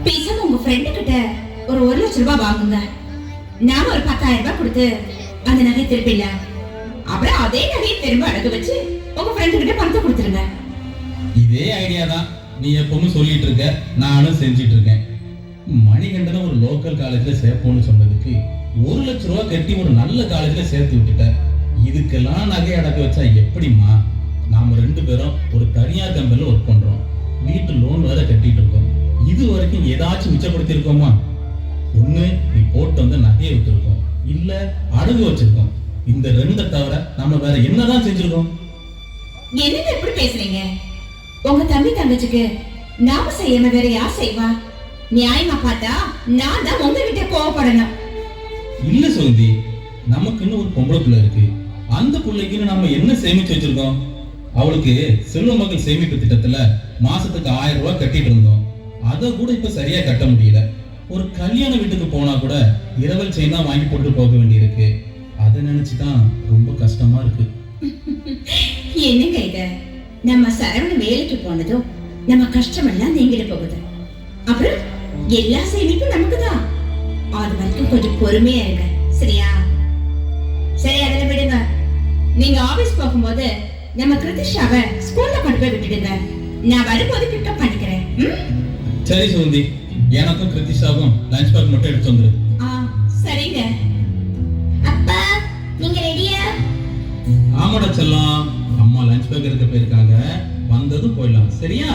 பேசாம உங்க ஃப்ரெண்டு கிட்ட ஒரு 1,00,000 ரூபாய் வாங்குங்க. நாம ஒரு 10,000 ரூபாய் கொடுத்து அந்த நகையை திருப்பில. அப்புறம் அதே நகையை திரும்ப அடகு வச்சு உங்க ஃப்ரெண்டு கிட்ட பணத்தை கொடுத்துருங்க. இதே ஐடியா தான் நீ எப்பவும் சொல்லிட்டு இருக்க, நானும் செஞ்சிட்டு இருக்கேன். மணிகண்டனை ஒரு லோக்கல் காலேஜ்ல சேர்ப்போம்னு சொன்னதுக்கு 1,00,000 ரூபாய் கட்டி ஒரு நல்ல காலேஜ்ல சேர்த்து விட்டுட்ட. இதுக்கெல்லாம் நகை அடகு வச்சா எப்படிமா? நாம 2 பேரும் ஒரு தனியார் கம்பெனில ஒர்க் பண்றோம். வீட்டு லோன் வேற கட்டிட்டு இருக்கோம். இது வரைக்கும் ஏதாச்சும் மிச்சப்படுத்தி இருக்கோமா? ஒண்ணு நீ போட்டு வந்து நகையை விட்டுருக்கோம், இல்ல அடகு வச்சிருக்கோம். இந்த 2 தவிர நம்ம வேற என்னதான் செஞ்சிருக்கோம்? என்னங்க எப்படி பேசுறீங்க? உங்க தம்பி தங்கச்சிக்கு நாம செய்யாம வேற யார் செய்வா? நியாயமா பார்த்தா நான் தான் உங்ககிட்ட கோவப்படணும். இல்ல சுகந்தி, நமக்குன்னு ஒரு பொம்பளை பிள்ளை இருக்கு. அந்த பிள்ளைக்குன்னு நாம என்ன சேமிச்சு வச்சிருக்கோம்? அவளுக்கு செல்வ மகள் சேமிப்பு திட்டத்துல மாசத்துக்கு 1000 ரூபாய் கட்டிட்டு இருந்தோம். அதை கூட இப்ப சரியா கட்ட முடியல. ஒரு கல்யாண வீட்டுக்கு போனா கூட இரவல் செயின் தான் வாங்கி போட்டு போக வேண்டியிருக்கு. அதை நினைச்சுதான் ரொம்ப கஷ்டமா இருக்கு. என்னங்க இது? நம்ம சரவண வேலைக்கு போனதும் நம்ம கஷ்டம் எல்லாம் நீங்கிட்டு போகுது. அப்புறம் எல்லா சேமிப்பும் நமக்கு தான். அது வரைக்கும் கொஞ்சம் பொறுமையா இருங்க, சரியா? சரி, அதில் விடுங்க. நீங்க ஆபீஸ் போகும்போது நம்ம கிருத்திஷாவை ஸ்கூல்ல கொண்டு போய் விட்டுடுங்க. நான் வரும்போது பிக்கப் பண்ணிக்கிறேன். சரி சுகந்தி, எனக்கும் கிருத்திஷாவும் லஞ்ச் பேக் மட்டும் எடுத்து வந்துரு. சரிங்க. அப்பா, நீங்க ரெடியா? ஆமாடா செல்லம், அம்மா லஞ்ச் பேக் எடுக்க போயிருக்காங்க. வந்ததும் போயிடலாம், சரியா?